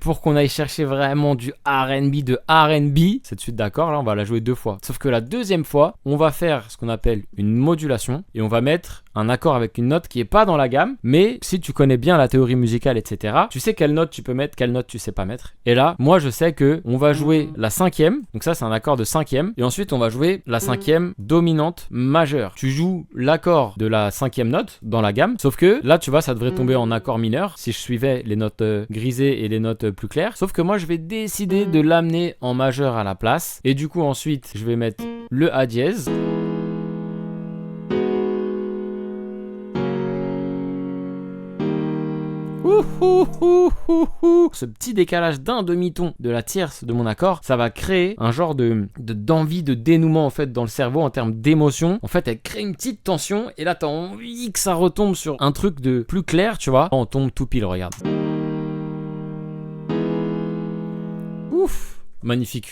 pour qu'on aille chercher vraiment du R&B de R&B. Cette suite d'accords, là, on va la jouer 2 fois. Sauf que la deuxième fois, on va faire ce qu'on appelle une modulation et on va mettre un accord avec une note qui est pas dans la gamme, mais si tu connais bien la théorie musicale, etc., tu sais quelle note tu peux mettre, quelle note tu sais pas mettre. Et là, moi, je sais que on va jouer la cinquième, donc ça, c'est un accord de cinquième, et ensuite, on va jouer la cinquième dominante majeure. Tu joues l'accord de la cinquième note dans la gamme, sauf que là, tu vois, ça devrait tomber en accord mineur si je suivais les notes grisées et les notes plus claires. Sauf que moi, je vais décider de l'amener en majeur à la place, et du coup, ensuite, je vais mettre le A dièse. Ce petit décalage d'un demi-ton de la tierce de mon accord, ça va créer un genre d'envie de dénouement en fait dans le cerveau en termes d'émotion. En fait, elle crée une petite tension et là t'as envie que ça retombe sur un truc de plus clair, tu vois. On tombe tout pile, regarde. Ouf, magnifique.